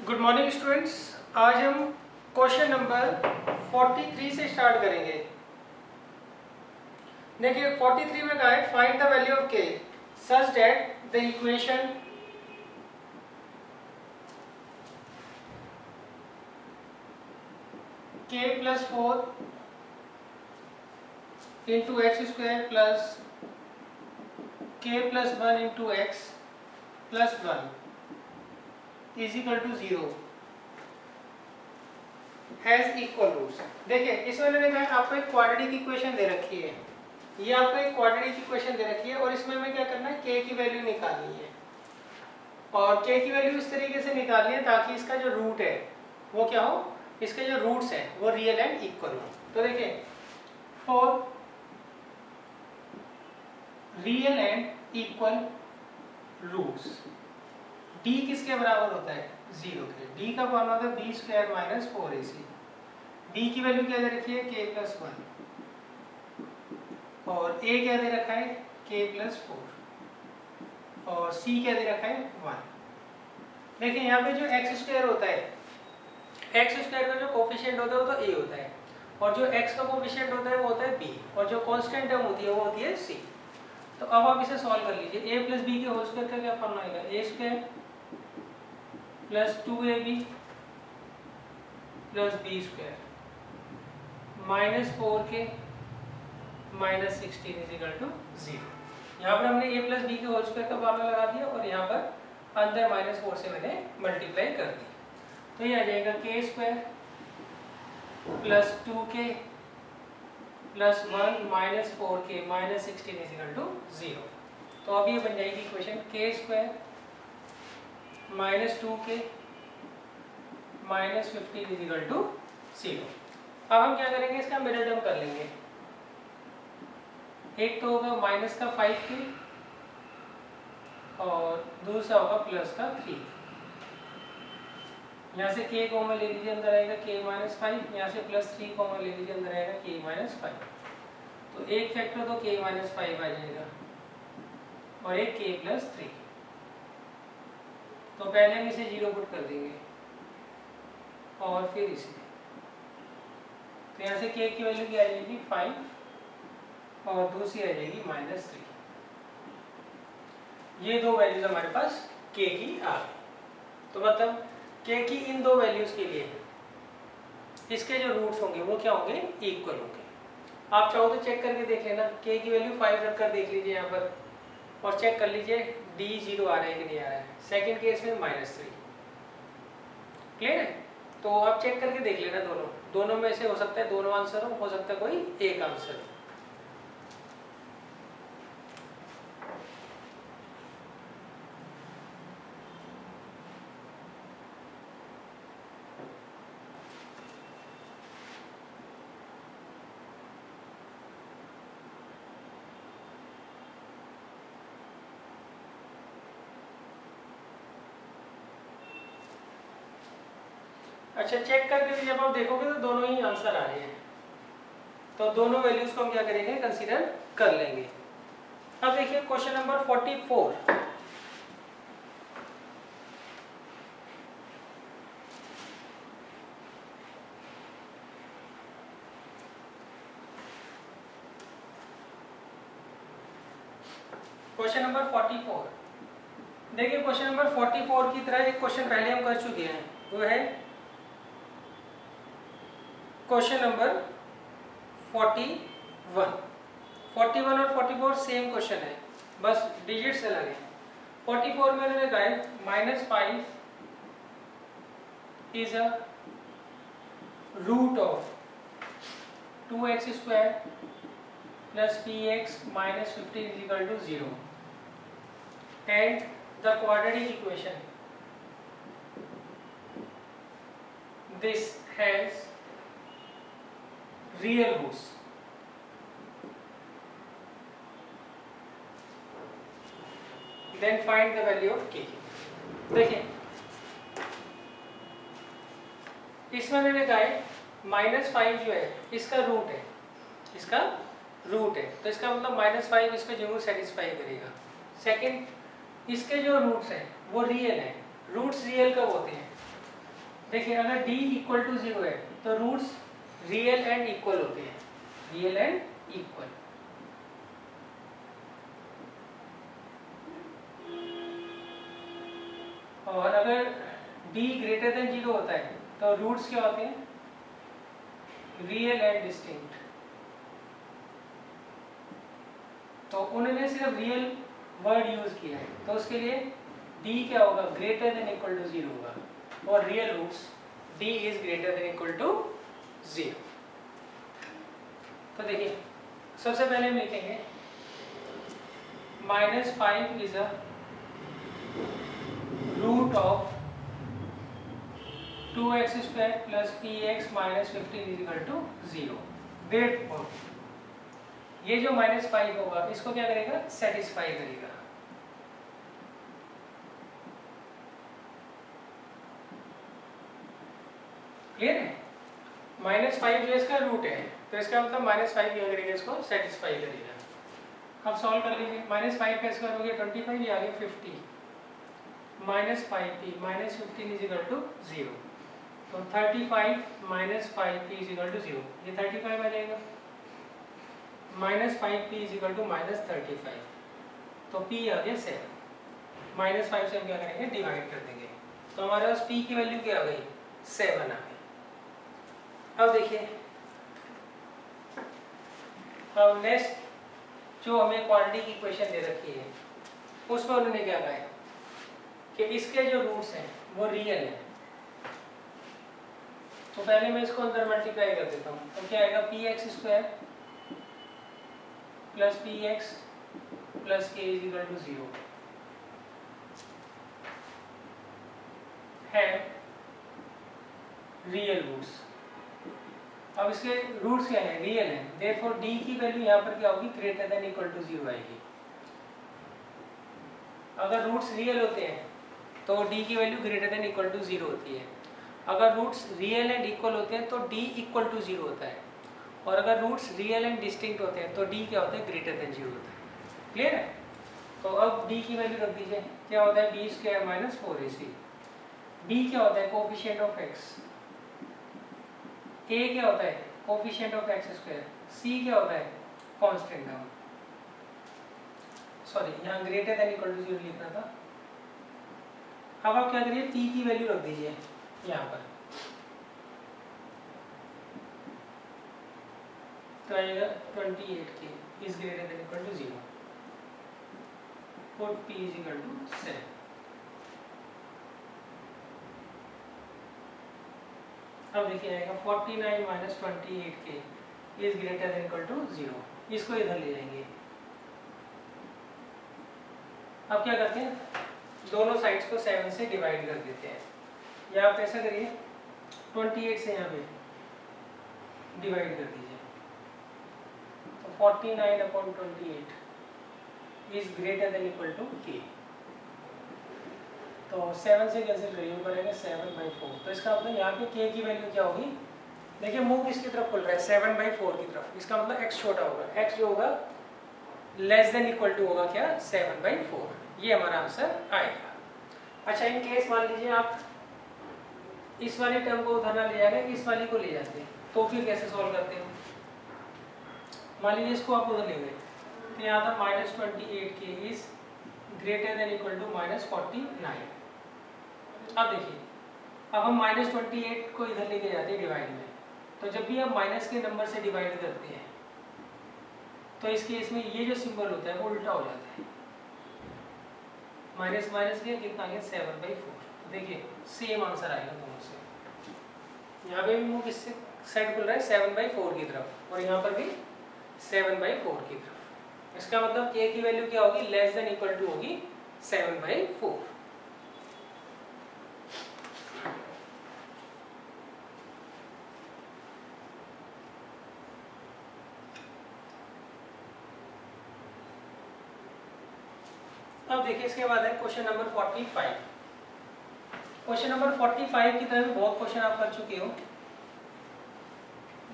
Good morning students. आज हम question number 43 से स्टार्ट करेंगे। देखिए 43 में कहा है find the value of k such that the equation k plus 4 into x square plus k plus 1 into x plus 1 is equal to 0 has equal roots. देखिए इसमें मैंने कहा आपको एक क्वाड्रेटिक इक्वेशन दे रखी है, ये आपको एक क्वाड्रेटिक इक्वेशन दे रखी है और इसमें हमें क्या करना है, k की वैल्यू निकालनी है और k की वैल्यू इस तरीके से निकालनी है ताकि इसका जो रूट है वो क्या हो, इसके जो रूट्स हैं वो रियल एंड इक्वल हो। तो देखिए for real and equal roots d किसके बराबर होता है, 0 के। d का फॉर्मूला होता है b square minus 4ac। d की वैल्यू क्या दे रखी है, k प्लस 1 और a क्या दे रखा है, k प्लस 4 और c क्या दे रखा है 1। देखिए यहाँ पे जो एक्स स्क्वायर होता है, एक्स स्क्वायर का जो कोफिशिएंट होता है वो तो a होता है और जो x का कोफिशिएंट होता है वो होता है b और जो कांस्टेंट टर्म होती है वो होती है c। तो अब आप इसे सॉल्व कर लीजिए। a प्लस बी के होल स्क्वायर का क्या फॉर्मूला आएगा, a square plus 2ab plus b square minus 4k minus 16 is equal to 0। यहाँ पर हमने a प्लस बी के होल स्क्वायर का फॉर्मूला लगा दिया और यहाँ पर अंदर माइनस 4 से मैंने मल्टीप्लाई कर दिया। तो ये आ जाएगा k square plus 2k plus 1 minus 4k minus 16 is equal to 0। तो अब ये बन जाएगी equation k square minus 2k minus 15 is equal to 0। अब हम क्या करेंगे, इसका मिडल टर्म कर लेंगे। एक तो होगा माइनस का 5k और दूसरा होगा प्लस का 3। यहाँ से k कॉमन ले लीजिए, अंदर आएगा k माइनस 5, यहाँ से प्लस 3 कॉमन ले लीजिए, अंदर आएगा k माइनस 5। तो एक फैक्टर तो k माइनस 5 आ जाएगा और एक k प्लस 3। तो पहले हम इसे 0 पुट कर देंगे और फिर इसे, तो यहाँ से k की वैल्यू क्या आ जाएगी 5 और दूसरी आ जाएगी माइनस 3। ये दो वैल्यूज हमारे पास k की आ गई। तो मतलब k की इन दो वैल्यूज के लिए इसके जो रूट्स होंगे वो क्या होंगे, इक्वल होंगे। आप चाहो तो चेक करके देख लेना, k की वैल्यू 5 रखकर देख लीजिए यहाँ पर और चेक कर लीजिए d 0 आ रहा है कि नहीं आ रहा है। सेकेंड केस में माइनस 3। क्लियर है? तो आप चेक करके देख लेना, दोनों में से हो सकता है दोनों आंसर हो सकता है कोई एक आंसर हो। अच्छा, चेक करके भी जब आप देखोगे तो दोनों ही आंसर आ रहे हैं, तो दोनों वैल्यूज को हम क्या करेंगे, कंसीडर कर लेंगे। अब देखिए क्वेश्चन नंबर 44। Question number 44। देखिए क्वेश्चन नंबर 44 की तरह एक क्वेश्चन पहले हम कर चुके हैं, वो है क्वेश्चन नंबर 41। 41 और 44 सेम क्वेश्चन है, बस डिजिट्स अलग है। 44 में उन्होंने कहा है -5 is a root of 2x square plus px minus 15 is equal to 0 and the quadratic equation this has real roots. Then find the value of k। देखिए इसमें मैंने कहा है -5 जो है इसका रूट है, इसका रूट है, तो इसका मतलब -5 इसको जरूर सेटिस्फाई करेगा। सेकंड, इसके जो रूट्स हैं वो रियल हैं। रूट्स रियल कब होते हैं, देखिए अगर d इक्वल टू 0 है तो रूट्स रियल एंड इक्वल होते हैं, रियल एंड इक्वल। और अगर d ग्रेटर देन 0 होता है तो रूट्स क्या होते हैं, रियल एंड डिस्टिंक्ट। तो उन्होंने सिर्फ रियल वर्ड यूज किया है, तो उसके लिए d क्या होगा, ग्रेटर देन इक्वल टू 0 होगा। और real roots d is greater than equal to 0। तो देखिए सबसे पहले हम लिखेंगे -5 is a root of 2x² plus px minus 15 is equal to 0। Therefore ये जो -5 होगा इसको क्या करेगा, सेटिस्फाई करेगा। क्लियर है? -5 जो इसका रूट है तो इसका मतलब -5 क्या करेगा, इसको सेटिस्फाई करेगा। अब सॉल्व कर लीजिए। -5 का स्क्वायर हो गया 25, ये आ गया 50, -5p minus 15 is equal to 0। तो 35 minus 5p is equal to 0, ये 35 आ जाएगा। -5p इज इक्वल टू -35, तो p आ गया 7। -5 से हम क्या करेंगे, डिवाइड कर देंगे, तो हमारे पास p की वैल्यू क्या आ गई, 7 आ गई। अब देखिए, अब नेक्स्ट जो हमें क्वांटिटी की इक्वेशन दे रखी है उसमें उन्होंने क्या कहा है कि इसके जो रूट्स हैं वो रियल हैं। तो पहले मैं इसको अंदर मल्टीप्लाई कर देता हूँ, तो क्या आएगा, px² plus px plus k is equal to 0 है रियल रूट्स। अब इसके रूट्स क्या है, रियल है, देयरफॉर d की वैल्यू यहाँ पर क्या होगी, ग्रेटर देन इक्वल टू 0 आएगी। अगर रूट्स रियल होते हैं तो d की value greater than equal to 0 होती है। अगर रूट्स रियल एंड इक्वल होते हैं तो d इक्वल टू 0 होता है। और अगर रूट्स रियल एंड डिस्टिंक्ट होते हैं तो d क्या होता है, ग्रेटर देन 0 होता है। क्लियर है? तो अब d की वैल्यू रख दीजिए, क्या होता है, b² माइनस 4ac। b क्या होता है, कोफिशिएंट ऑफ x। a क्या होता है, कोफिशिएंट ऑफ x²। c क्या होता है, कांस्टेंट टर्म। सॉरी, यहाँ ग्रेटर देन इक्वल टू 0 लिखना था। अब आप क्या करिए, p की वैल्यू रख दीजिए यहाँ पर, तो आएगा 28k is greater than equal to 0। Put p is equal to 7। अब देखिए आएगा 49 minus 28k is greater than equal to 0। इसको इधर ले जाएंगे। अब क्या करते हैं, दोनों साइड्स को 7 से डिवाइड कर देते हैं। या आप ऐसा करिए, 28 से यहाँ पे डिवाइड कर दीजिए, तो 49/28 is greater than equal to k। तो 7 से कैंसिल करिए, ऊपर आएगा 7/4। तो इसका मतलब यहाँ पे k की वैल्यू क्या होगी, देखिए मुंह किसकी तरफ खुल रहा है, 7/4 की तरफ। इसका मतलब x छोटा होगा, x जो होगा लेस देन इक्वल टू होगा क्या, 7/4। ये हमारा आंसर आएगा। अच्छा, इन केस मान लीजिए आप इस वाले टर्म को उधर ना ले जाएंगे, इस वाली को ले जाते हैं, तो फिर कैसे सॉल्व करते हैं। मान लीजिए इसको आप उधर ले गए, तो यहाँ था -28k is greater than equal to -49। अब देखिए, अब हम -28 को इधर लेके जाते हैं डिवाइड में, तो जब भी आप माइनस के नंबर से डिवाइड करते हैं तो इस केस में ये जो सिंबल होता है वो उल्टा हो जाता है। माइनस माइनस लिया, कितना आ गया, 7/4। देखिए सेम आंसर आएगा दोनों से। यहाँ पे भी मुंह किससे साइड खुल रहा है, 7/4 की तरफ, और यहाँ पर भी 7/4 की तरफ। इसका मतलब k की वैल्यू क्या होगी, लेस देन इक्वल टू होगी 7/4। अब देखिए इसके बाद है क्वेश्चन नंबर 45। क्वेश्चन नंबर 45 की तरह बहुत क्वेश्चन आप कर चुके हो,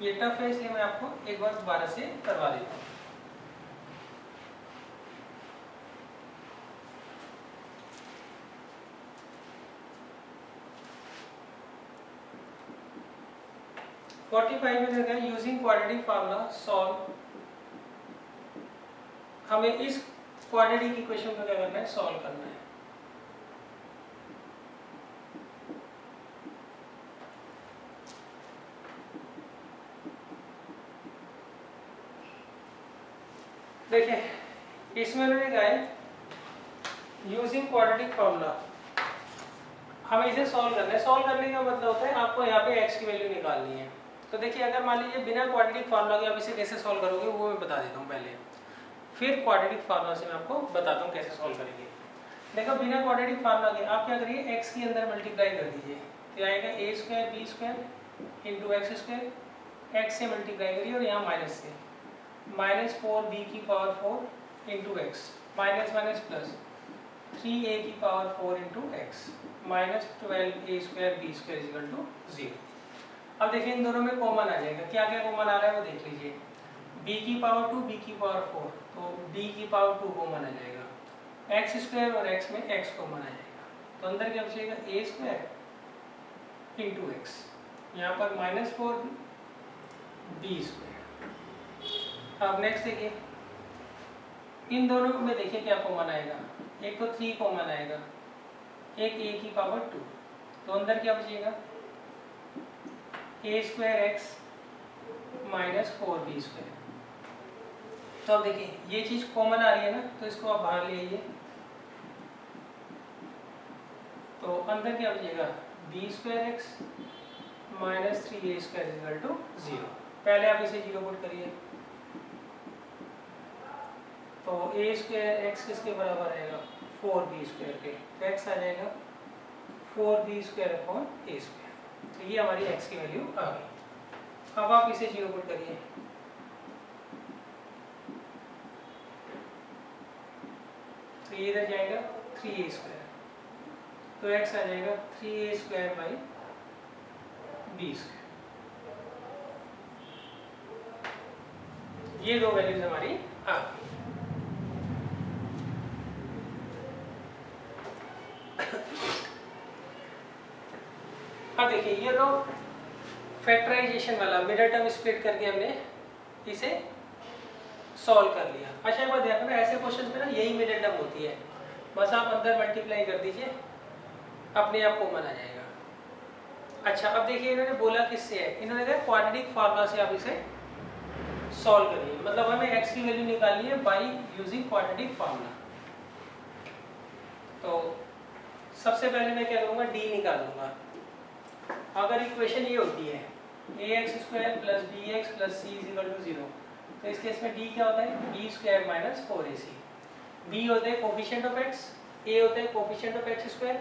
ये टफ है इसलिए मैं आपको एक बार दोबारा से करवा देता हूँ। 45 में देखा है यूजिंग क्वाड्रेटिक फार्मूला सॉल्व। हमें इस क्वाड्रेटिक इक्वेशन को क्या करना है, सॉल्व करना है। देखिए इसमें उन्होंने कहा है यूजिंग क्वाड्रेटिक फार्मूला, हमें इसे सॉल्व करना है। सॉल्व करने का मतलब होता है आपको यहाँ पे x की वैल्यू निकालनी है। तो देखिए अगर मान लीजिए बिना क्वाड्रेटिक फार्मूला के आप इसे कैसे सॉल्व करोगे वो मैं बता देता हूँ पहले, फिर क्वाड्रेटिक फार्मूला से मैं आपको बताता हूँ कैसे सॉल्व करेंगे। देखो बिना क्वाड्रेटिक फार्मूला के आप क्या करिए, x के अंदर मल्टीप्लाई कर दीजिए, तो आएगा a square b square into x square, x से मल्टीप्लाई करिए और यहाँ माइनस से, माइनस 4b की power 4 into x, minus minus plus 3a की power 4 into x, minus 12a square b square equal to 0। अब देखिए इन दोनों में कॉमन आ जाएगा, क्या क्या कॉमन आ रहा है वो देख लीजिए, b की पावर 2 b की पावर 4, तो b की पावर 2 कॉमन आ जाएगा, एक्स स्क्वायर और x में x कॉमन आ जाएगा, तो अंदर क्या बचेगा a स्क्वायर इंटू एक्स, यहाँ पर माइनस 4 b स्क्वायर। अब नेक्स्ट देखिए इन दोनों में देखिए क्या कॉमन आएगा, एक तो 3 कॉमन आएगा, एक a की पावर 2, तो अंदर क्या बचेगा a square x minus 4b square. तो अब देखिए ये चीज कॉमन आ रही है ना, तो इसको आप बाहर ले आइए, तो अंदर क्या बचेगा b square x minus 3a square equal to 0। पहले आप इसे 0 पुट करिए, तो a स्क्वायर एक्स किसके बराबर आएगा 4b स्क्वायर के, तो x आ जाएगा 4b square upon a square. तो ये हमारी x की वैल्यू आ गई। अब आप इसे 0 पुट करिए, तो ये इधर जाएगा 3a स्क्वायर, तो x आ जाएगा 3a square by b square. ये दो वैल्यूज हमारी आ गई। अब देखिए ये तो फैक्टराइजेशन वाला मिडिल टर्म स्प्लिट करके हमने इसे सॉल्व कर लिया। अच्छा एक बात ध्यान रखना, ऐसे क्वेश्चन पे ना यही मिडिल टर्म होती है, बस आप अंदर मल्टीप्लाई कर दीजिए अपने आप कॉमन आ जाएगा। अच्छा अब देखिए इन्होंने बोला किससे है, इन्होंने कहा क्वाड्रेटिक फार्मूला से आप इसे सॉल्व करिए, मतलब हमें x की वैल्यू निकालनी है बाय यूजिंग क्वाड्रेटिक फार्मूला। तो सबसे पहले मैं क्या करूँगा, d निकाल दूंगा। अगर इक्वेशन ये होती है ax square plus bx plus c is equal to 0, तो इस केस में d क्या होता है b square minus 4ac, b होता है कोफिशिएंट ऑफ x, a होता है कोफिशिएंट ऑफ x स्क्वायर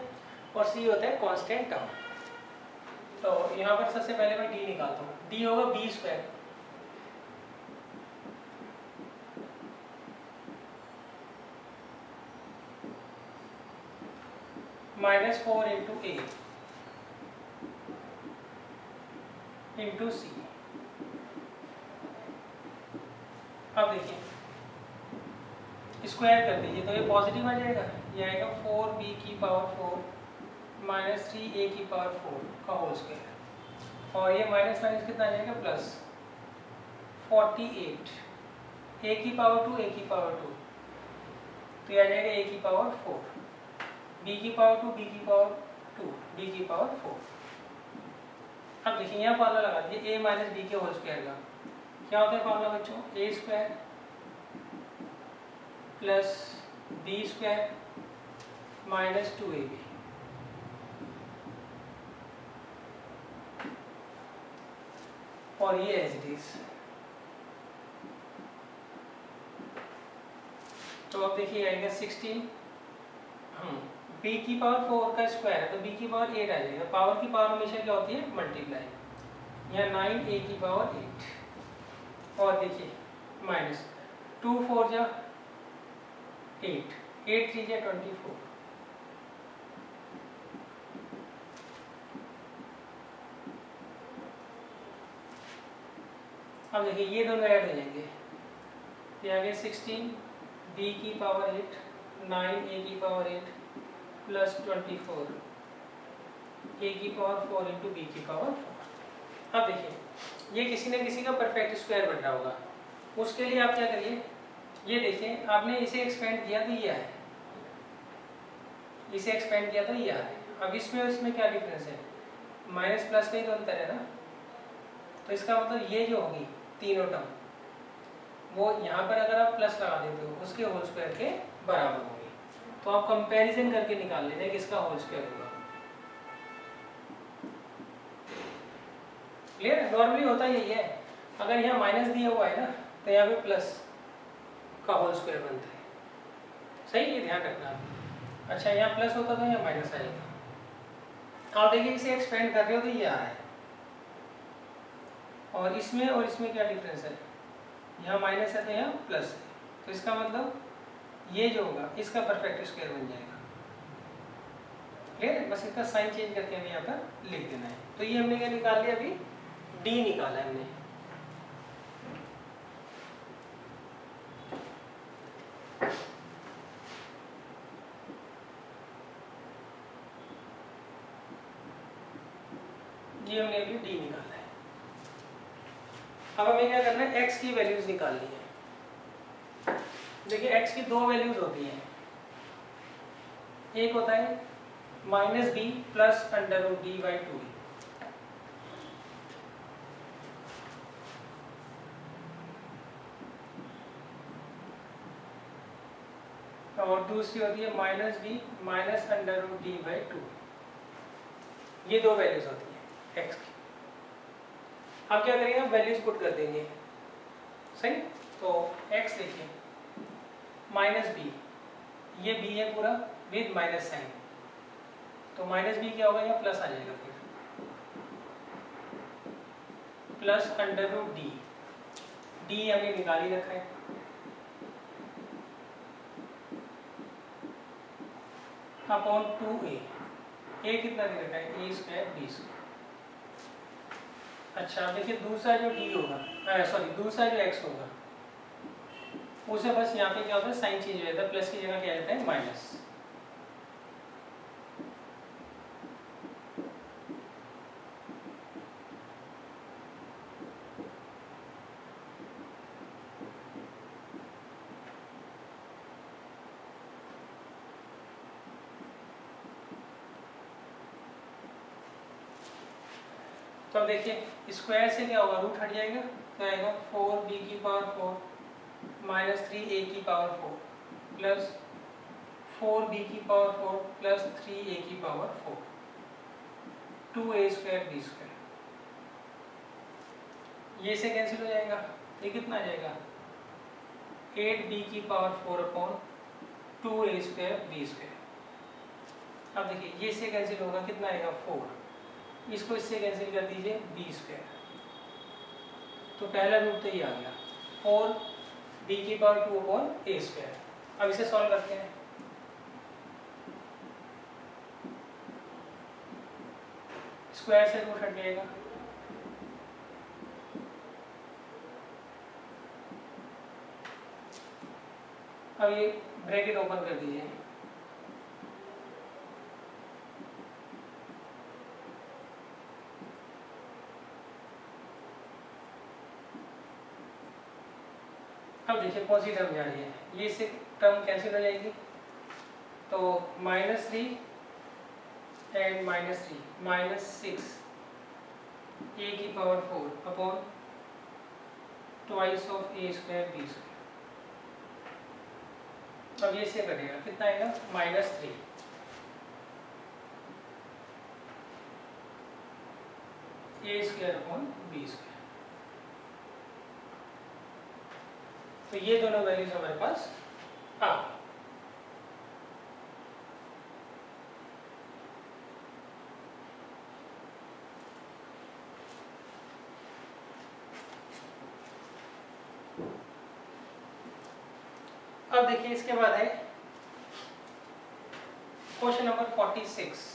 और c होता है कांस्टेंट टर्म। तो यहाँ पर सबसे पहले मैं d निकालता हूँ, d होगा b square minus 4 into a into c. अब देखिए स्क्वायर कर दीजिए, तो ये पॉजिटिव आ जाएगा, ये आएगा 4b की पावर 4 माइनस 3a की पावर 4 का होल स्क्वायर, और ये माइनस माइनस कितना आ जाएगा प्लस 48, a की पावर 2 a की पावर 2, तो ये आ जाएगा a की पावर 4, b की पावर 2 b की पावर 2 b की पावर 4। अब देखिए यहाँ फार्मूला लगा दीजिए a माइनस बी के होल स्क्वायर का, क्या होता है फार्मूला बच्चों, a square plus b square minus 2ab, और ये एज इट इज। तो अब देखिए आएगा 16, b की पावर 4 का स्क्वायर है तो b की पावर 8 आ जाएगा, पावर की पावर हमेशा क्या होती है मल्टीप्लाई, यहाँ 9a की पावर 8, और देखिए माइनस 2 4 जा 8, 8 3 जा 24, अब देखिए ये दोनों ऐड हो जाएंगे, ये आगे 16 b की पावर 8 9a की पावर 8 प्लस 24 a की पावर 4 इंटू बी की पावर 4। अब देखिए ये किसी न किसी का परफेक्ट स्क्वायर बन रहा होगा। उसके लिए आप क्या करिए, ये देखिए आपने इसे एक्सपेंड किया तो ये है, इसे एक्सपेंड किया तो ये है। अब इसमें और इसमें क्या डिफरेंस है, माइनस प्लस का ही तो अंतर है ना। तो इसका मतलब ये जो होगी तीनों टर्म, वो यहाँ पर अगर आप प्लस लगा देते हो उसके होल स्क्वायर के बराबर होगी। तो आप कंपैरिजन करके निकाल लेना किसका होल स्क्वायर होगा। क्लियर है? नॉर्मली होता यही है, अगर यहाँ माइनस दिया हुआ है ना तो यहाँ पे प्लस का होल स्क्वायर बनता है। सही, ये ध्यान रखना आप। अच्छा, यहाँ प्लस होता तो यहाँ माइनस आ जाता। आप देखिए इसे एक्सपेंड कर रहे हो तो ये आ रहा है, और इसमें क्या डिफरेंस है, यहाँ माइनस है तो यहाँ प्लस है। तो इसका मतलब ये जो होगा इसका परफेक्ट स्क्वायर बन जाएगा। क्लियर है? बस इसका साइन चेंज करके हमें यहाँ पर लिख देना है। तो ये हमने क्या निकाल लिया, अभी डी निकाला हमने। ये हमने अभी डी निकाला है। अब हमें क्या करना है, x की वैल्यूज निकालनी है। देखिए x की दो वैल्यूज होती हैं, एक होता है minus b plus under root d by 2, और दूसरी होती है minus b minus under root d by 2। ये दो वैल्यूज होती हैं x की। अब क्या करेंगे, वैल्यूज पुट कर देंगे। सही, तो x देखिए माइनस बी, ये b है पूरा विद माइनस साइन, तो माइनस बी क्या होगा, यहाँ प्लस आ जाएगा, फिर plus under root d, d हमने निकाल ही रखा है, अपॉन 2a, a कितना दे रखा है, a स्क्वायर बी स्क्वायर। अच्छा, देखिए दूसरा जो d होगा, सॉरी दूसरा जो x होगा, उसे बस यहाँ पे क्या होता है, साइन चेंज हो जाता है, प्लस की जगह क्या आ जाता है माइनस। तो अब देखिए स्क्वायर से क्या होगा, रूट हट जाएगा तो आएगा 4b की पावर 4 माइनस 3a की पावर 4 प्लस 4b की पावर 4 प्लस 3a की power 4, 2a square b square. ये से कैंसिल हो जाएगा, ये कितना आ जाएगा, 8b की power 4 upon 2a square b square. अब देखिए ये से कैंसिल होगा, कितना आएगा 4, इसको इससे कैंसिल कर दीजिए बी स्क्वायर, तो पहला रूट तो ये आ गया 4b की पावर 2 अपॉन ए स्क्वायर। अब इसे सॉल्व करते हैं, स्क्वायर से रूट हट जाएगा, अब ये ब्रैकेट ओपन कर दीजिए, अब देखिए कौन सी टर्म जा रही है, ये इससे टर्म कैंसिल हो जाएगी, तो -3 एंड -3 -6 a की power 4 upon twice of a square b square. अब ये से कटेगा, कितना आएगा -3 a square upon b square. तो ये दोनों वैल्यूज हमारे पास आ गई। अब देखिए इसके बाद है क्वेश्चन नंबर 46।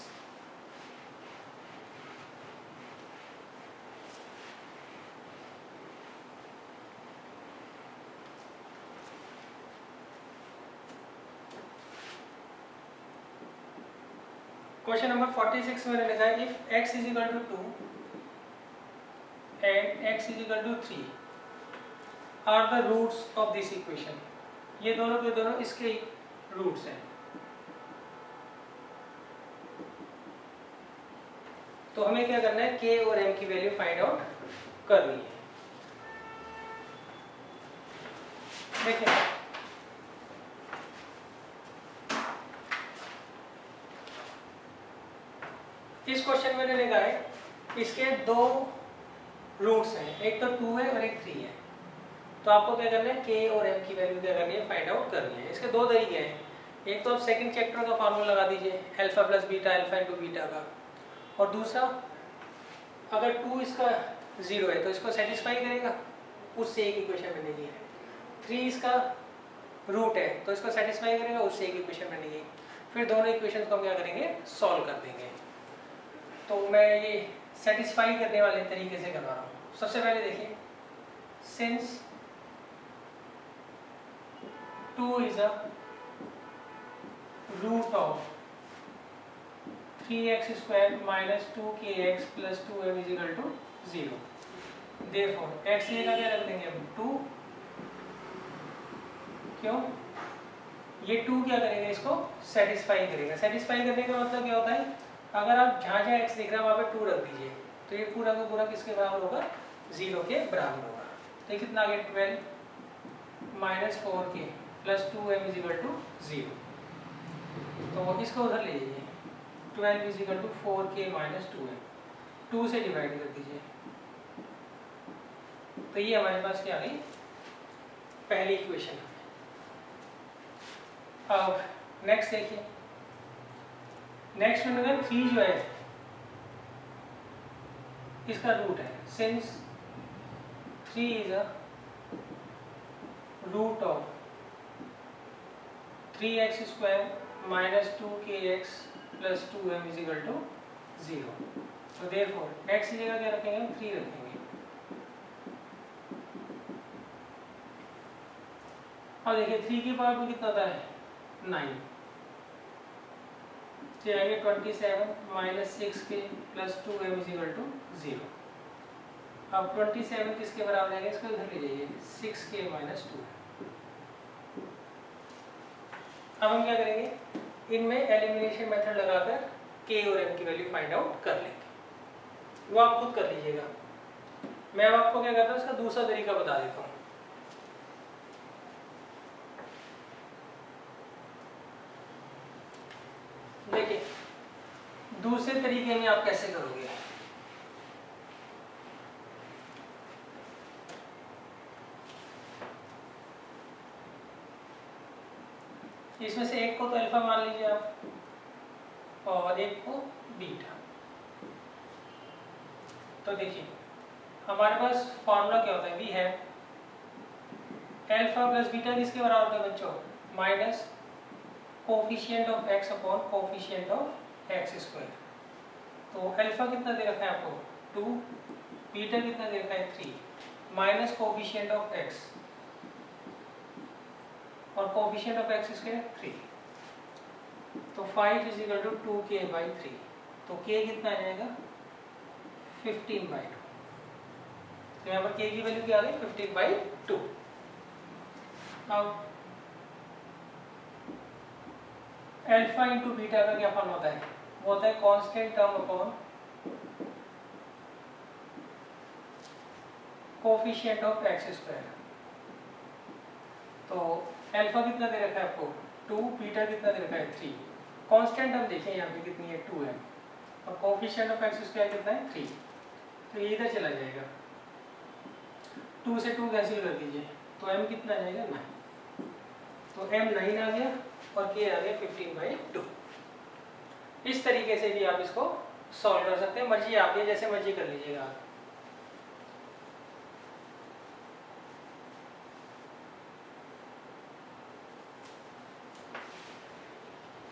क्वेश्चन नंबर 46 में मैंने लिखा है if x is equal to 2 and x is equal to 3 are the roots of this equation. ये दोनों के दोनों इसके रूट्स हैं। तो हमें क्या करना है, k और m की वैल्यू फाइंड आउट करनी है। देखिए इस क्वेश्चन में मैंने कहा है इसके दो रूट्स हैं, एक तो 2 है और एक 3 है। तो आपको क्या करना है, k और m की वैल्यू क्या करनी है, फाइंड आउट करनी है। इसके दो तरीके हैं, एक तो आप सेकंड चैप्टर का फार्मूला लगा दीजिए alpha plus beta alpha into beta का, और दूसरा अगर 2 इसका 0 है तो इसको सेटिस्फाई करेगा, उससे एक इक्वेशन बनेगी। 3 इसका रूट है तो इसको सेटिस्फाई करेगा, उससे एक इक्वेशन बनेगी। फिर दोनों इक्वेशन को हम क्या करेंगे, सॉल्व कर देंगे। तो मैं ये सेटिस्फाई करने वाले तरीके से करवा रहा हूँ। सबसे पहले देखिए, since 2 is a root of 3x square minus 2kx plus 2m is equal to 0, therefore x की जगह क्या रख देंगे हम 2। क्यों, ये 2 क्या करेगा, इसको सेटिस्फाई करेगा। सेटिस्फाई करने का मतलब क्या होता है, अगर आप जहाँ जहाँ x दिख रहा है वहाँ पे 2 रख दीजिए तो ये पूरा का पूरा किसके बराबर होगा, 0 के बराबर होगा। तो कितना आ गया, 12 minus 4k plus 2m is equal to 0। तो इसको उधर ले जाइए, 12 is equal to 4k minus 2m, 2 से डिवाइड कर दीजिए। तो ये हमारे पास क्या आ गई, पहली इक्वेशन। अब नेक्स्ट देखिए, नेक्स्ट में अगर 3 जो है इसका रूट है, since 3 is a root of 3x square minus 2kx plus 2m is equal to 0। तो देयरफॉर x की जगह क्या रखेंगे, हम 3 रखेंगे। अब देखिए 3 की पावर में कितना होता है, 9, तो आएंगे 27 minus 6k plus 2m is equal to 0। अब 27 किसके बराबर आएगा, इसको इधर ले जाइए, 6k माइनस 2। अब हम क्या करेंगे, इनमें एलिमिनेशन मेथड लगाकर k और m की वैल्यू फाइंड आउट कर लेंगे। वो आप खुद कर लीजिएगा, मैं अब आपको क्या करता हूँ, इसका दूसरा तरीका बता देता हूँ। देखिए दूसरे तरीके में आप कैसे करोगे, इसमें से एक को तो अल्फा मान लीजिए आप और एक को बीटा। तो देखिए हमारे पास फॉर्मूला क्या होता है, we have alpha plus beta किसके बराबर है बच्चों, minus coefficient of x upon coefficient of x square. तो अल्फा कितना दे रखा है आपको 2, बीटा कितना दे रखा है 3, माइनस कोफिशिएंट ऑफ x और कोफिशिएंट ऑफ x स्क्वायर 3। तो 5 is equal to 2k by 3। तो k कितना आ जाएगा 15/2। तो यहाँ पर k की वैल्यू क्या आ गई 15/2। अब अल्फा इंटू बीटा का क्या फॉर्म होता है, वो होता है constant term upon coefficient of x square. तो अल्फा कितना दे रखा है आपको 2, बीटा कितना दे रखा है 3, कांस्टेंट हम देखें यहाँ पे कितनी है 2 है, और कोफिशिएंट ऑफ x स्क्वायर कितना है 3। तो ये इधर चला जाएगा, 2 से 2 कैंसिल कर दीजिए, तो m कितना आ जाएगा 9। तो m 9 आ गया और k आ गया 15/2। इस तरीके से भी आप इसको सॉल्व कर सकते हैं, मर्जी आप ये जैसे मर्जी कर लीजिएगा आप।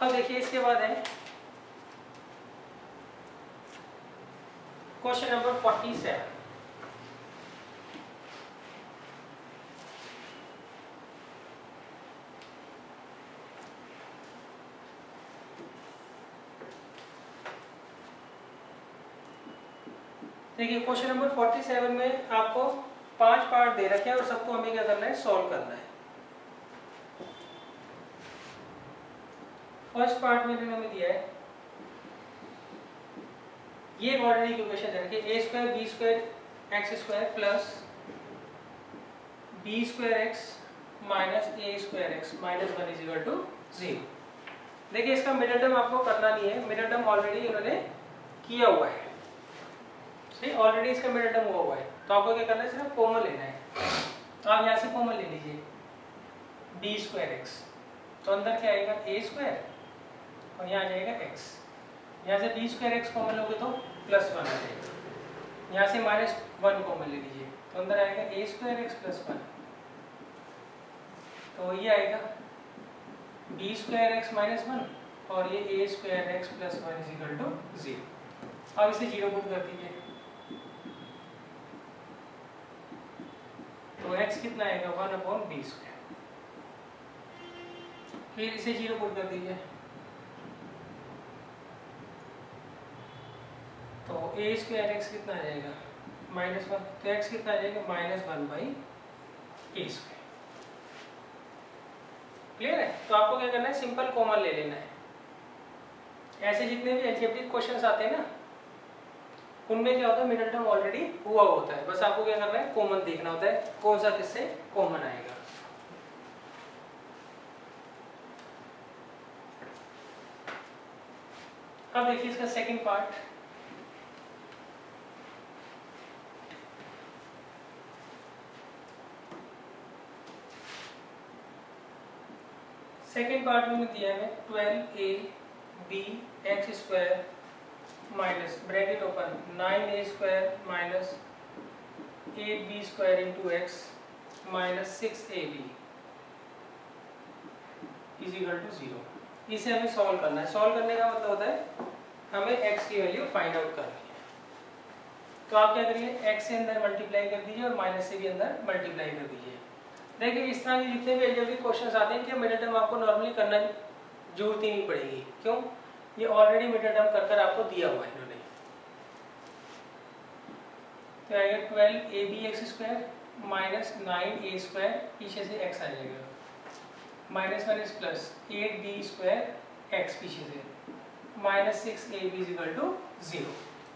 अब देखिए इसके बाद है क्वेश्चन नंबर 47। देखिए क्वेश्चन नंबर 47 में आपको 5 पार्ट दे रखे हैं और सबको हमें क्या करना है, सॉल्व करना है। फर्स्ट पार्ट में हमें दिया है, ये ऑलरेडी इक्वेशन दे रखी है, a square b square x square plus b square x minus a square x minus 1 is equal to 0। देखिए इसका मिडिल टर्म आपको करना नहीं है, मिडिल टर्म ऑलरेडी इन्होंने किया हुआ है, सही, ऑलरेडी इसका मिडिल टर्म हुआ है। तो आपको क्या करना है, सिर्फ कॉमन लेना है। तो आप यहाँ से कॉमन ले लीजिए बी स्क्वायर एक्स, तो अंदर क्या आएगा ए स्क्वायर और यहाँ आ जाएगा एक्स। यहाँ से बी स्क्वायर एक्स कॉमन लोगे तो प्लस 1 आ जाएगा। यहाँ से माइनस 1 कॉमन ले लीजिए, तो अंदर आएगा ए स्क्वायर एक्स प्लस 1, तो ये आएगा बी स्क्वायर एक्स माइनस 1 और ये a square x plus 1 is equal to 0। अब इसे 0 पुट कर दीजिए, तो x कितना आएगा 1 अपॉन बी स्क्वायर। फिर इसे 0 पुट कर दीजिए, तो ए स्क्वायर एक्स कितना आ जाएगा माइनस 1, तो x कितना आ जाएगा minus 1 by A square. Clear है? तो आपको क्या करना है, सिंपल कॉमन ले लेना है। ऐसे जितने भी एल्जेब्रिक क्वेश्चंस आते हैं ना, उनमें क्या होता है, मिडिल टर्म ऑलरेडी हुआ होता है, बस आपको क्या करना है, कॉमन देखना होता है कौन सा किससे कॉमन आएगा। अब देखिए इसका सेकंड पार्ट, सेकेंड पार्ट में दिया है 12a b x square minus bracket open 9a square minus 8b square into x minus 6ab is equal to 0। इसे हमें सॉल्व करना है। सॉल्व करने का मतलब होता है हमें x की वैल्यू फाइंड आउट करनी है। तो आप क्या करिए, x से अंदर मल्टीप्लाई कर दीजिए और माइनस से भी अंदर मल्टीप्लाई कर दीजिए। देखिए इस तरह के जितने भी एल्जेब्रिक क्वेश्चंस आते हैं कि मिडिल टर्म आपको नॉर्मली करना जरूरत ही नहीं पड़ेगी, क्यों, ये ऑलरेडी मिडिल टर्म कर आपको दिया हुआ है इन्होंने। तो आएगा 12ab x square minus 9a square, पीछे से x आ जाएगा, minus 1 is plus 8b square x पीछे से minus 6ab is equal to 0।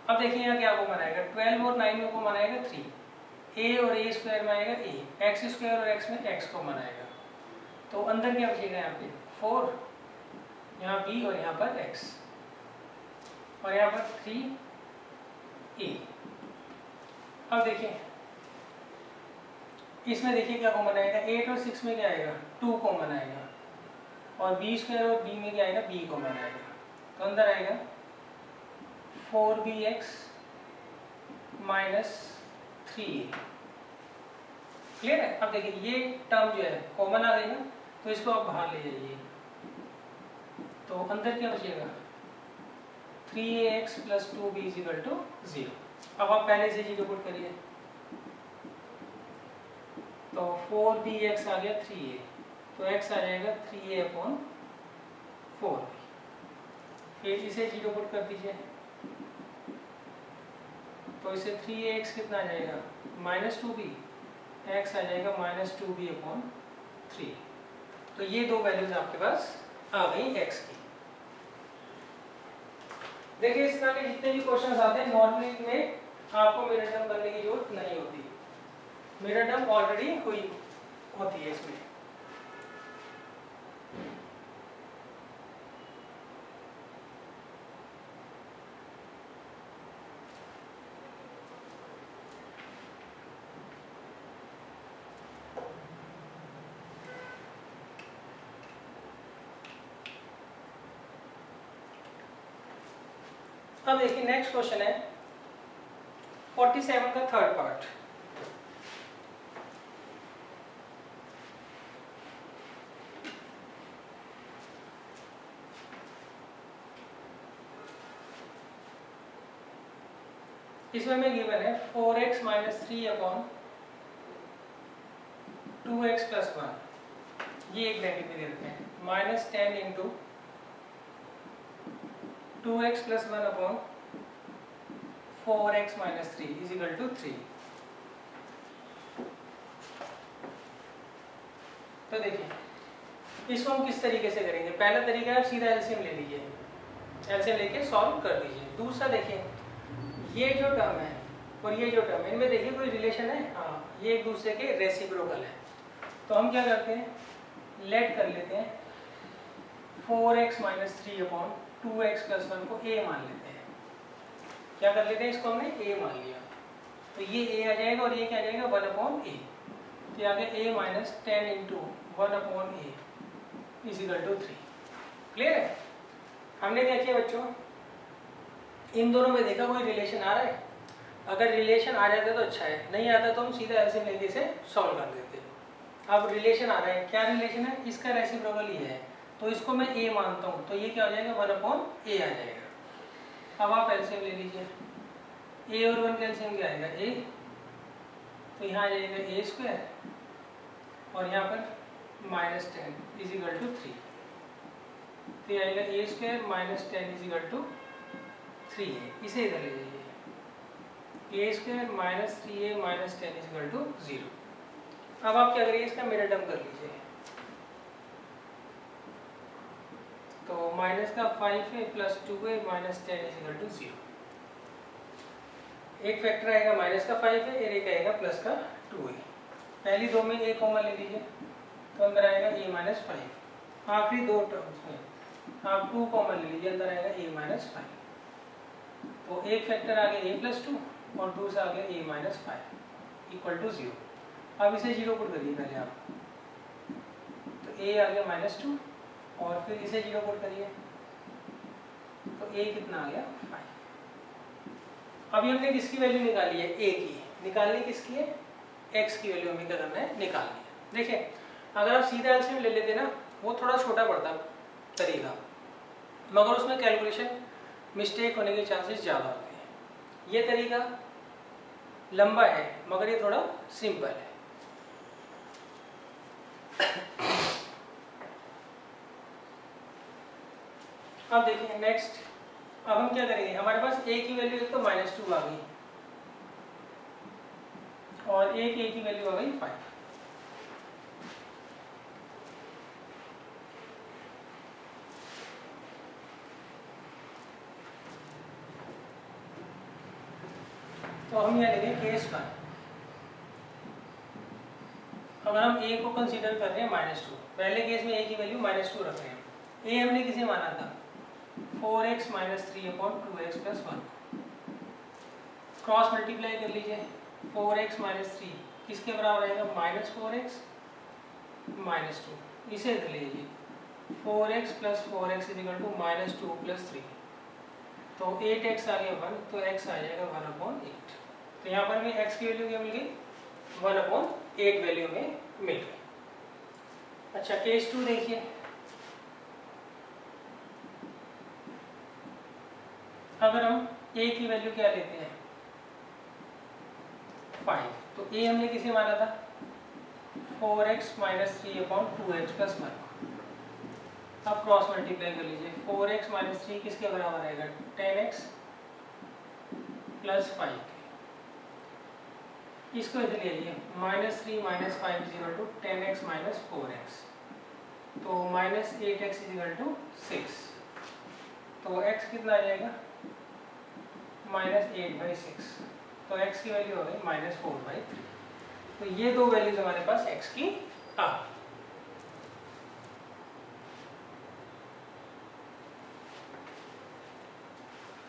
अब देखिए यहाँ क्या कॉमन आएगा, 12 और 9 में कॉमन आएगा 3, a और a स्क्वायर में आएगा a, x स्क्वायर और x में x कॉमन आएगा, तो अंदर क्या बचेगा यहाँ पे 4, यहाँ b और यहाँ पर x और यहाँ पर 3a। अब देखिए इसमें देखिए क्या कॉमन आएगा, 8 और 6 में क्या आएगा 2 कॉमन आएगा और b स्क्वायर और b में क्या आएगा b कॉमन आएगा, तो अंदर आएगा 4bx माइनस 3a। क्लियर है? अब देखिए ये टर्म जो है कॉमन आ गई ना, तो इसको आप बाहर ले जाइए, तो अंदर क्या बचेगा 3ax plus 2b is equal to 0। अब आप पहले से 0 पुट करिए, तो 4bx आ गया 3a, तो x आ जाएगा 3a अपॉन 4b। फिर इसे 0 पुट कर दीजिए, तो इसे 3ax कितना आ जाएगा माइनस 2b, x आ जाएगा माइनस 2b अपॉन 3। तो ये दो वैल्यूज आपके पास आ गई x की। देखिए इस तरह के जितने भी क्वेश्चंस आते हैं नॉर्मली में आपको मिरर टर्म करने की जरूरत नहीं होती, मिरर टर्म ऑलरेडी हुई होती है इसमें। अब देखिए नेक्स्ट क्वेश्चन है 47 का थर्ड पार्ट। इसमें हमें गिवन है 4x minus 3 upon 2x plus 1, ये एक ब्रैकेट में दे रखे हैं, minus 10 into 2x plus 1 upon 4x minus 3 is equal to 3। तो देखिए इसको हम किस तरीके से करेंगे। पहला तरीका है आप सीधा एलसीएम ले लीजिए, एलसीएम लेके सॉल्व कर दीजिए। दूसरा देखिए ये जो टर्म है और ये जो टर्म है इनमें देखिए कोई रिलेशन है, हाँ ये एक दूसरे के रेसिप्रोकल है। तो हम क्या करते हैं, लेट कर लेते हैं 4x minus 3 upon 2x plus 1 को a मान लेते हैं। क्या कर लेते हैं, इसको हमने a मान लिया तो ये a आ जाएगा और ये क्या आ जाएगा 1 अपॉन a। तो आगे a minus 10 into 1 upon a is equal to 3। Clear है। हमने क्या किया बच्चों, इन दोनों में देखा कोई रिलेशन आ रहा है। अगर रिलेशन आ जाता है तो अच्छा है, नहीं आता तो हम सीधा ऐसे लेके इसे सॉल्व कर देते हैं। अब रिलेशन आ रहा है, क्या रिलेशन है, इसका रेसिप्रोकल ये है तो इसको मैं a मानता हूँ तो ये क्या हो जाएगा 1 अपॉन a आ जाएगा। अब आप एलसीएम ले लीजिए, a और 1 का एलसीएम क्या आएगा a, तो यहाँ आ जाएगा a स्क्वायर और यहाँ पर माइनस 10 इज इक्वल टू 3। तो ये आएगा a square minus 10 is equal to 3 है। इसे इधर ले जाइए, a square minus 3a minus 10 is equal to 0। अब आप क्या करिए, इसका मिरर टर्म कर लीजिए। तो माइनस का 5a plus 2a minus 10 is equal to 0। एक फैक्टर आएगा माइनस का 5a और एक आएगा प्लस का 2a। पहली दो में a कॉमन ले लीजिए तो अंदर आएगा a माइनस 5। आखिरी दो टर्म्स में आप 2 कॉमन ले लीजिए, अंदर आएगा a माइनस 5। तो एक फैक्टर आ गया a प्लस 2 और दूसरा आ गया a माइनस 5 इक्वल टू 0। अब इसे 0 पुट करिए पहले आप, तो a आ गया माइनस 2 और फिर इसे 0 पुट करिए तो a कितना आ गया 5। अभी हमने किसकी वैल्यू निकाली है, a की। निकालनी किसकी है, x की वैल्यू हमें क्या करना है, निकालनी है। देखिए अगर आप सीधा एलसीएम ले लेते ना वो थोड़ा छोटा पड़ता तरीका, मगर उसमें कैलकुलेशन मिस्टेक होने के चांसेस ज़्यादा होते हैं। ये तरीका लंबा है मगर ये थोड़ा सिंपल है। अब देखिए नेक्स्ट, अब हम क्या करेंगे, हमारे पास a की वैल्यू एक तो -2 आ गई और एक a की वैल्यू आ गई 5। तो हम यहाँ लेंगे केस 1। अगर हम a को कंसीडर कर रहे हैं -2, पहले केस में a की वैल्यू -2 रख रहे हैं। a हमने किसे माना था 4x minus 3 upon 2x plus 1। Cross multiply कर लीजिए, 4x माइनस 3 किसके बराबर आएगा -4x माइनस 2। इसे इधर ले लीजिए 4x plus 4x is equal to -2 plus 3। तो 8x आ गया 1 तो x आ जाएगा 1 अपॉन 8। तो यहाँ पर हमें x की वैल्यू क्या मिल गई 1 अपॉन 8 वैल्यू में मिल गई। अच्छा केस 2 देखिए, अगर हम a की वैल्यू क्या लेते हैं 5, तो a हमने किसे माना था 4x minus 3 upon 2x plus 1। अब क्रॉस मल्टीप्लाई कर लीजिए, 4x माइनस 3 किसके बराबर आएगा 10x प्लस 5। इसको इधर ले आइए, -3 minus 5 is equal to 10x minus 4x। तो -8x इज इक्वल टू 6। तो x कितना आ जाएगा -8/6। तो x की वैल्यू हो गई -4/3। तो ये दो वैल्यूज हमारे पास x की आ गई।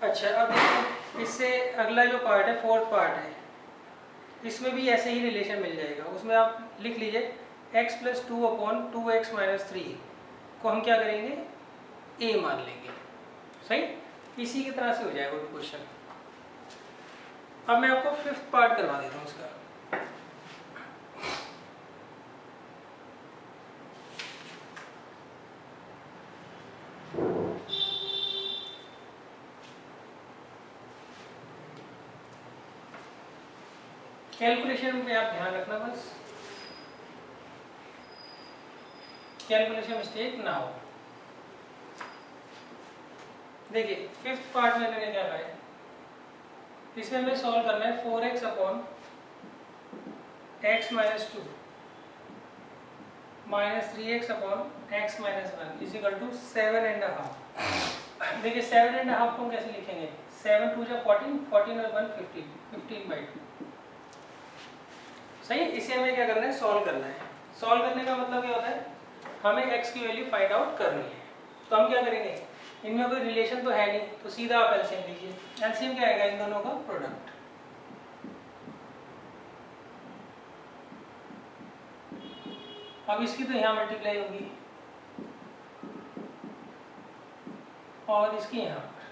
अच्छा अब देखिए इससे अगला जो पार्ट है, फोर्थ पार्ट है, इसमें भी ऐसे ही रिलेशन मिल जाएगा। उसमें आप लिख लीजिए x plus 2 upon 2x minus 3 को हम क्या करेंगे a मान लेंगे। सही, इसी की तरह से हो जाएगा वो क्वेश्चन। अब मैं आपको फिफ्थ पार्ट करवा देता हूँ इसका। कैलकुलेशन पे आप ध्यान रखना, बस कैलकुलेशन मिस्टेक ना हो। देखिए फिफ्थ पार्ट में मैंने क्या कहा है, इसे हमें सॉल्व करना है 4x upon x minus 2 minus 3x upon x minus 1 is equal to 7.5। देखिए 7.5 को हम कैसे लिखेंगे, 7 2 जा 14, 14 और 1 15, 15/2। सही है। इसे हमें क्या करना है, सॉल्व करना है। सॉल्व करने का मतलब क्या होता है, हमें x की वैल्यू फाइंड आउट करनी है। तो हम क्या करेंगे, इनमें कोई रिलेशन तो है नहीं, तो सीधा आप एलसीएम लीजिए। एलसीएम क्या आएगा, इन दोनों का प्रोडक्ट। अब इसकी तो यहाँ मल्टीप्लाई होगी और इसकी यहाँ पर,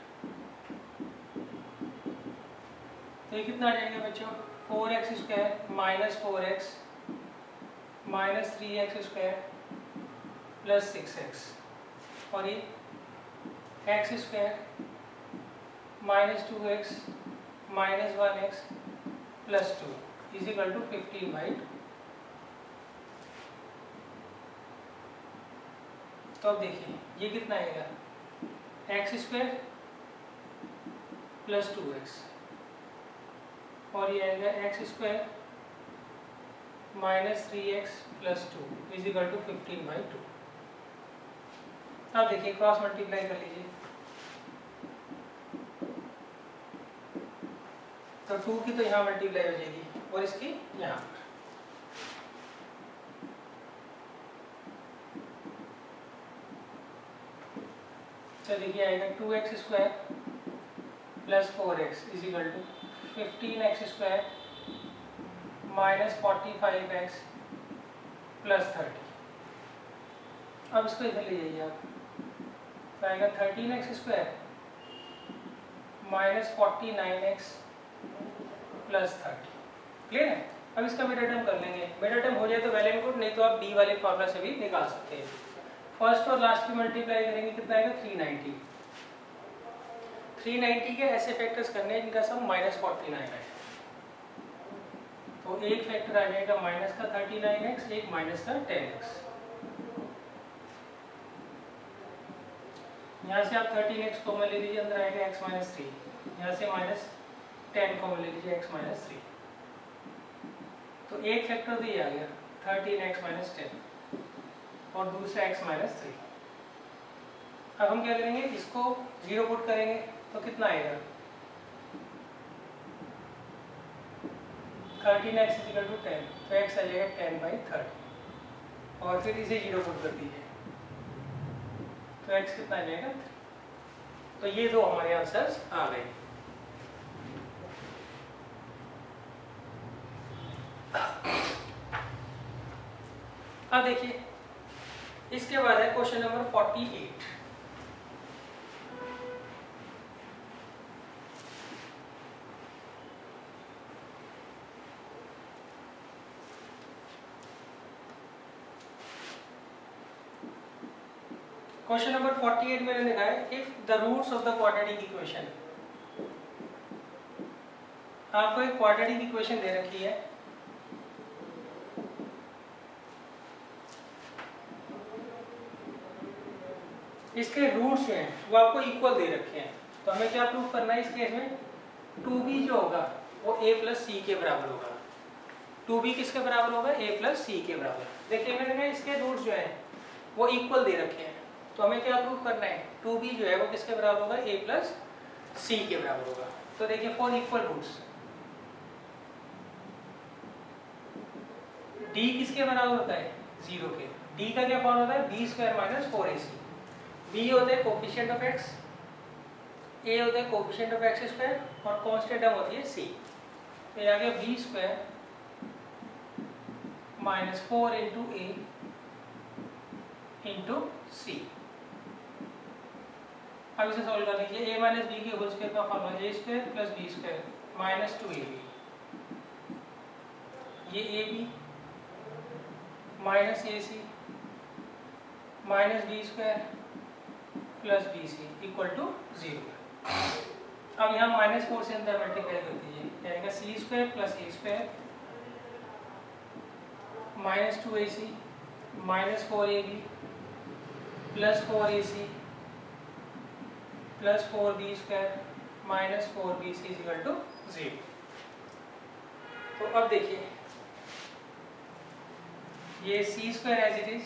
तो ये कितना आ जाएगा बच्चों, 4x square minus 4x minus 3x square plus 6x, और ये x square minus 2x minus 1x plus 2 is equal to 15/2। तो अब देखिए ये कितना आएगा, एक्स स्क्वायर प्लस 2x, और ये आएगा x square minus 3x plus 2 is equal to 15/2। अब देखिए क्रॉस मल्टीप्लाई कर लीजिए, तो 2 की तो यहाँ मल्टीप्लाई हो जाएगी और इसकी यहाँ पर। तो देखिए आएगा 2x square plus 4x is equal to 15x square minus 45x plus 30। अब इसको इधर ले जाइए आप, तो आएगा 13x square minus 49x plus 30। Clear है। अब इसका मिड टर्म कर लेंगे, मिड टर्म हो जाए तो वेल एंड गुड, नहीं तो आप डी वाले फॉर्मूला से भी निकाल सकते हैं। फर्स्ट और लास्ट की मल्टीप्लाई करेंगे, कितना आएगा 390। 390 के ऐसे फैक्टर्स करने हैं जिनका सम माइनस 49 है, तो एक फैक्टर आ जाएगा माइनस का 39x, एक माइनस का 10x। यहाँ से आप 13x कॉमन ले लीजिए, अंदर आएगा x माइनस 3, यहाँ से माइनस 10 कॉमन ले लीजिए x माइनस 3, तो एक फैक्टर तो ये आ गया 13x माइनस 10 और दूसरा x माइनस 3। अब हम क्या करेंगे, इसको 0 पुट करेंगे तो कितना आएगा, 13x इज इक्वल टू 10, तो x आ जाएगा 10/30, और फिर इसे 0 पुट कर दीजिए तो x कितना आ जाएगा 3। तो ये दो हमारे आंसर्स आ गए। अब देखिए इसके बाद है क्वेश्चन नंबर 48। क्वेश्चन नंबर 48 मैंने लिखा है, if the roots of the quadratic equation. आपको एक क्वाड्रेटिक इक्वेशन दे रखी है, इसके रूट्स जो हैं वो आपको इक्वल दे रखे हैं। तो हमें क्या प्रूव करना है इस केस में, 2b जो होगा वो a प्लस सी के बराबर होगा। 2b किसके बराबर होगा, a प्लस सी के बराबर। देखिए मैंने कहा इसके रूट्स जो हैं वो इक्वल दे रखे हैं, तो हमें क्या प्रूव करना है, 2b जो है वो किसके बराबर होगा, a प्लस सी के बराबर होगा। तो देखिए फॉर इक्वल रूट्स d किसके बराबर होता है, 0 के। d का क्या फॉर्म होता है, b square minus 4ac। b होता है कोफिशिएंट ऑफ x, a होता है कोफिशिएंट ऑफ x स्क्वायर, और कांस्टेंट टर्म होती है c। तो ये आ गया b square minus 4 into a into c. अब इसे सॉल्व कर लीजिए, a माइनस बी के होल स्क्वायर का formula a square plus b square minus 2ab, ये ab minus ac minus b square plus b c equal to 0। अब यहाँ minus 4 से अंदर मल्टीप्लाई कर दीजिए, आएगा c square plus a square minus 2ac minus 4ab plus 4ac plus 4b square minus 4bc equal to 0। तो अब देखिए ये c square as it is,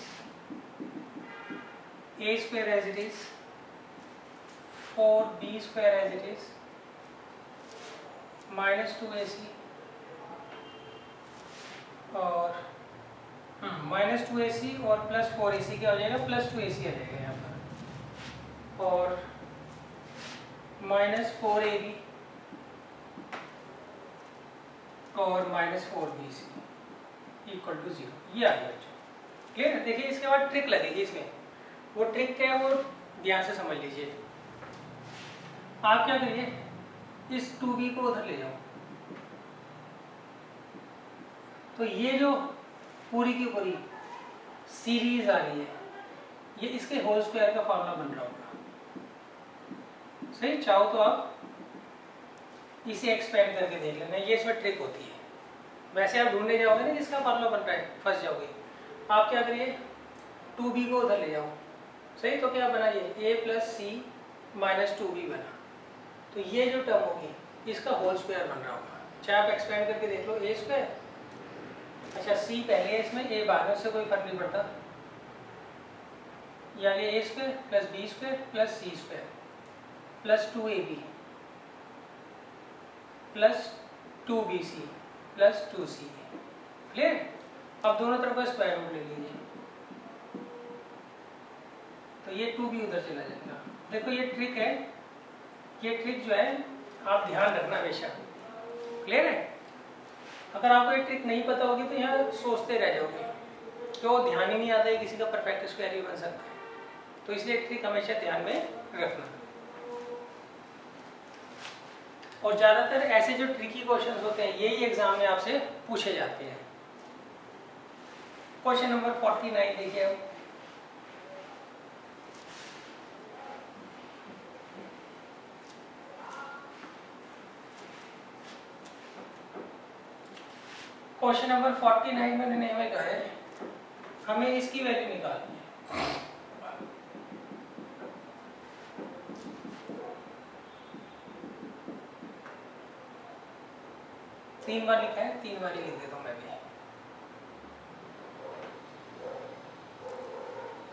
a square as it is, 4b square as it is, minus 2ac और minus 2ac और plus 4ac क्या हो जाएगा, plus 2ac आ जाएगा यहाँ पर, और माइनस 4ab और माइनस 4bc इक्वल टू 0, ये आ गया बच्चों। क्लियर है? देखिए इसके बाद ट्रिक लगेगी इसमें, वो ट्रिक क्या है वो ध्यान से समझ लीजिए। आप क्या करिए, इस 2b को उधर ले जाओ, तो ये जो पूरी की पूरी सीरीज आ रही है ये इसके होल स्क्वायर का फॉर्मूला बन रहा होगा। सही, चाहो तो आप इसे एक्सपेंड करके देख लेना, ये इसमें ट्रिक होती है। वैसे आप ढूंढने जाओगे ना जिसका फॉर्मूला बन रहा है, फंस जाओगे। आप क्या करिए, 2b को उधर ले जाओ। सही, तो क्या बना ये a plus C minus 2b बना, तो ये जो टर्म होगी इसका होल स्क्वायर बन रहा होगा। चाहे आप एक्सपेंड करके देख लो, a स्क्वायर, अच्छा c पहले है इसमें, a बाद में, उससे कोई फर्क नहीं पड़ता, यानी a square plus b square plus c square plus 2ab plus 2bc plus 2c। Clear? अब दोनों तरफ का स्क्वायर रूट ले लीजिए, तो ये 2b उधर चला जाएगा। देखो ये ट्रिक है, ये ट्रिक जो है आप ध्यान रखना हमेशा। क्लियर है? अगर आपको ये ट्रिक नहीं पता होगी तो यहाँ सोचते रह जाओगे, क्यों ध्यान ही नहीं आता है किसी का परफेक्ट स्क्वायर भी बन सकता है, तो इसलिए ट्रिक हमेशा ध्यान में रखना। और ज़्यादातर ऐसे जो ट्रिकी क्वेश्चंस होते हैं यही एग्जाम में आपसे पूछे जाते हैं। क्वेश्चन नंबर 49 देखिए अब, क्वेश्चन नंबर 49 में मैंने हमें कहा है हमें इसकी वैल्यू निकालनी है। तीन बार लिखा है, तीन बार ही लिख देता हूँ मैं भी।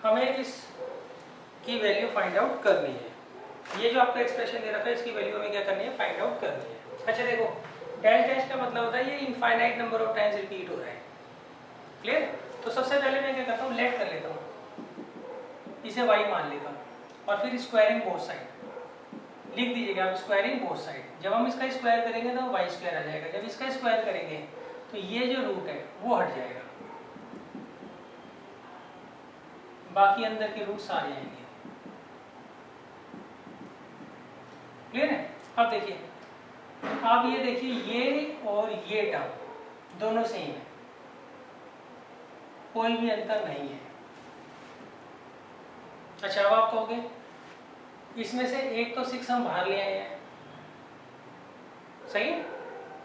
हमें इसकी वैल्यू फाइंड आउट करनी है। ये जो आपका एक्सप्रेशन दे रखा है इसकी वैल्यू हमें क्या करनी है, फाइंड आउट करनी है। अच्छा देखो, डैश डैश का मतलब होता है ये infinite number of times repeat हो रहा है। क्लियर? तो सबसे पहले मैं क्या करता हूँ, लेट कर लेता हूँ, इसे y मान लेता हूँ, और फिर स्क्वायरिंग बोथ साइड लिख दीजिएगा आप, स्क्वायरिंग बोथ साइड। जब हम इसका स्क्वायर करेंगे तो y स्क्वायर आ जाएगा, जब इसका स्क्वायर करेंगे तो ये जो रूट है वो हट जाएगा, बाकी अंदर के रूट सारे आएंगे। क्लियर है? अब देखिए, अब ये देखिए ये और ये टर्म दोनों सेम है, कोई भी अंतर नहीं है। अच्छा अब आप कहोगे इसमें से एक तो 6 हम बाहर ले आए हैं, सही है,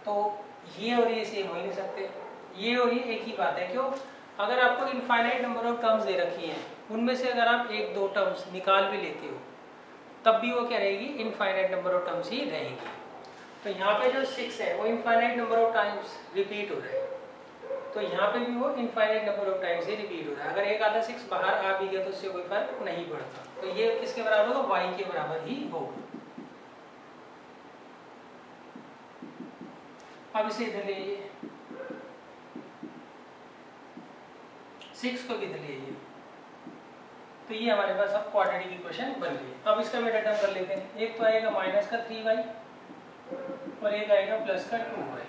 तो ये और ये सेम हो ही नहीं सकते, ये और ये एक ही बात है। क्यों? अगर आपको इनफाइनाइट नंबर ऑफ टर्म्स दे रखी हैं, उनमें से अगर आप एक दो टर्म्स निकाल भी लेते हो तब भी वो क्या रहेगी, इनफाइनाइट नंबर ऑफ टर्म्स ही रहेगी। तो यहाँ पे जो 6 है वो infinite number of times repeat हो रहा है, तो यहाँ पे भी वो infinite number of times he repeat हो रहा है। अगर एक आधा 6 बाहर आ भी गया तो उससे कोई फर्क नहीं पड़ता, तो ये किसके बराबर होगा, y के बराबर ही होगा। अब इसे इधर ले आइए, 6 को भी इधर ले आइए, तो ये हमारे पास अब क्वाड्रेटिक इक्वेशन बन गई। अब इसका मेथड हम कर लेते हैं। एक तो आएगा माइनस का 3y और एक आएगा प्लस का 2y।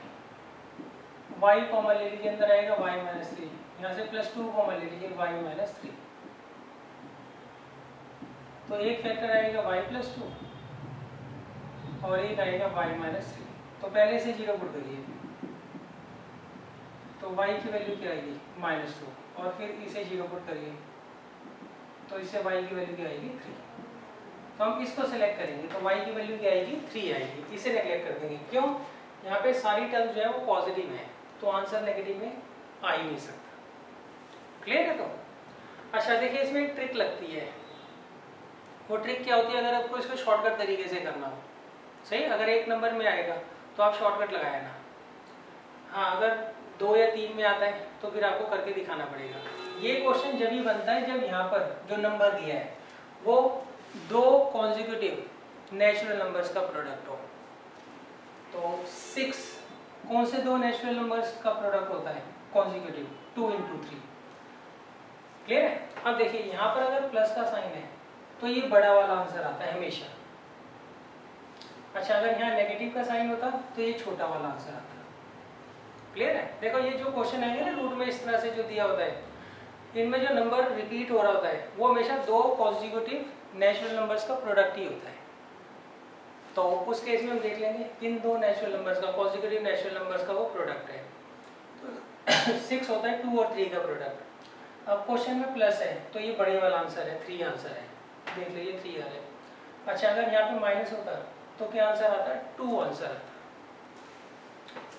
y कॉमन ले लीजिए, अंदर आएगा y माइनस 3, यहाँ से प्लस 2 कॉमन ले लीजिए y माइनस 3, तो एक फैक्टर आएगा y प्लस 2 और एक आएगा y माइनस 3। तो पहले से 0 पुट करिए, तो y की वैल्यू क्या आएगी, -2, और फिर इसे 0 पुट करिए तो इससे y की वैल्यू क्या आएगी, 3। तो हम इसको सेलेक्ट करेंगे तो y की वैल्यू क्या आएगी, 3 आएगी। इसे नेगलेक्ट कर देंगे, क्यों? यहाँ पे सारी टर्म्स जो है वो पॉजिटिव है, तो आंसर नेगेटिव में आ ही नहीं सकता। क्लियर है? तो अच्छा देखिए, इसमें एक ट्रिक लगती है। वो ट्रिक क्या होती है, अगर आपको इसको शॉर्टकट तरीके से करना हो, सही, अगर एक नंबर में आएगा तो आप शॉर्टकट लगाया ना। हाँ, अगर 2 या 3 में आता है तो फिर आपको करके दिखाना पड़ेगा। ये क्वेश्चन जब ही बनता है जब यहाँ पर जो नंबर दिया है वो 2 कॉन्जिक्यूटिव नेचुरल नंबर्स का प्रोडक्ट हो। तो 6 कौन से 2 नेचुरल नंबर्स का प्रोडक्ट होता है कॉन्जिक्यूटिव, 2 into 3। क्लियर है। अब देखिए यहाँ पर अगर प्लस का साइन है तो ये बड़ा वाला आंसर आता है हमेशा। अच्छा, अगर यहाँ नेगेटिव का साइन होता तो ये छोटा वाला आंसर आता। क्लियर है। देखो ये जो क्वेश्चन आएंगे ना रूट में इस तरह से जो दिया होता है, इनमें जो नंबर रिपीट हो रहा होता है वो हमेशा 2 कॉन्जिक्यूटिव नेचुरल नंबर्स का प्रोडक्ट ही होता है। तो उस केस में हम देख लेंगे इन 2 नेचुरल नंबर्स का, कॉन्जिक्यूटिव नेचुरल नंबर्स का वो प्रोडक्ट है। तो 6 होता है 2 और 3 का प्रोडक्ट। अब क्वेश्चन में प्लस है तो ये बड़े वाला आंसर है, 3 आंसर है। देख लीजिए 3 आ रहा है। अच्छा, अगर यहाँ पे माइनस होता तो क्या आंसर आता है, 2 आंसर आता।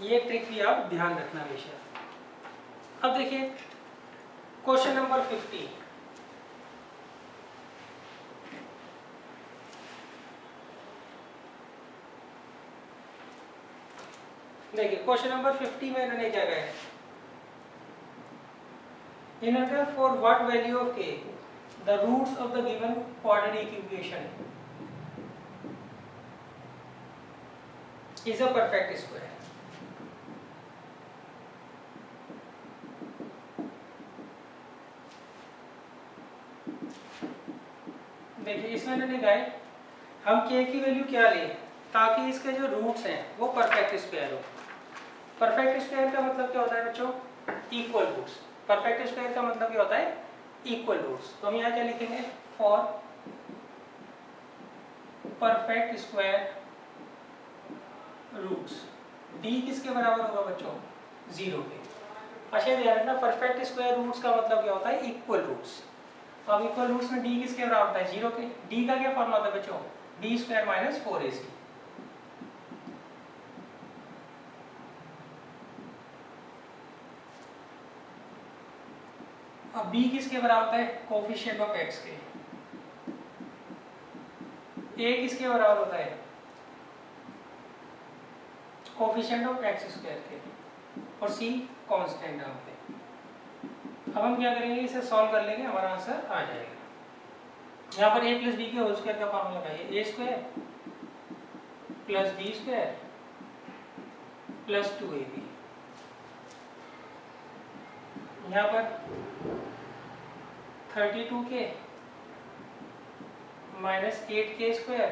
ये ट्रिक भी आप ध्यान रखना हमेशा। अब देखिए क्वेश्चन नंबर 50। देखिए क्वेश्चन नंबर 50 में इन्होंने क्या कहा है, in order for what value of k the roots of the given quadratic equation is a perfect square। देखिए इसमें इन्होंने कहा है हम k की वैल्यू क्या लें ताकि इसके जो रूट्स हैं वो परफेक्ट स्क्वायर हो। परफेक्ट स्क्वायर का मतलब क्या होता है बच्चों, इक्वल रूट्स। परफेक्ट स्क्वायर का मतलब क्या होता है, इक्वल रूट्स। तो हम यहाँ क्या लिखेंगे, for perfect square roots d किसके बराबर होगा बच्चों, 0 के। अच्छा ध्यान रखना, परफेक्ट स्क्वायर रूट्स का मतलब क्या होता है, इक्वल रूट्स। अब इक्वल रूट्स में d किसके बराबर होता है, 0 के। d का क्या फॉर्मूला होता है बच्चों, b स्क्वायर माइनस 4ac। अब b किसके बराबर होता है, कोफिशिएंट ऑफ x के। a किसके बराबर होता है, कोफिशिएंट ऑफ x स्क्वायर के। और c कांस्टेंट है। अब हम क्या करेंगे, इसे सॉल्व कर लेंगे, हमारा आंसर आ जाएगा। यहाँ पर a प्लस बी के होल स्क्वायर का फॉर्मूला लगाइए, a square plus b square plus 2ab। यहाँ पर 32k minus 8k square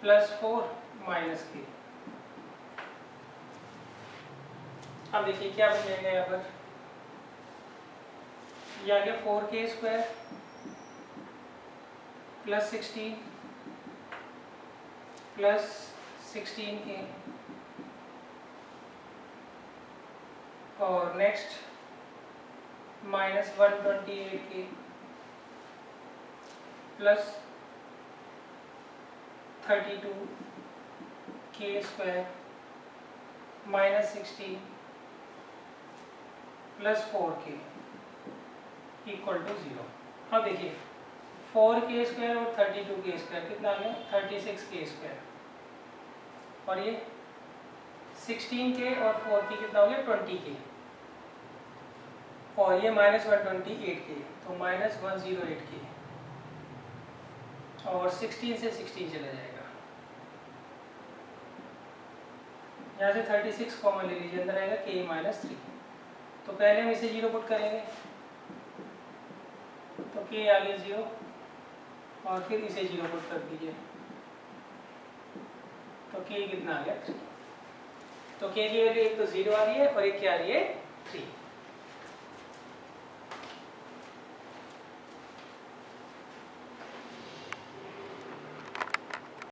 plus 4 minus k। अब देखिए क्या बन जाएगा यहाँ पर, ये आ गया 4k square plus 16 plus 16k और next minus 128k plus 32k square minus 16 plus 4k equal to 0। अब देखिए 4k स्क्वायर और 32k स्क्वायर कितना आ गया, 36k स्क्वायर। और ये 16k और 4k कितना हो गया, 20k। और ये माइनस 128k तो माइनस 108k। और 16 से 16 चला जाएगा, यहाँ से 36 कॉमन ले लीजिए, अंदर आएगा k माइनस 3। तो पहले हम इसे 0 पुट करेंगे तो k आ गया 0 और फिर इसे 0 पुट कर दीजिए तो k कितना आ गया, 3। तो k की वैल्यू एक तो 0 आ रही है और एक क्या आ रही है, 3।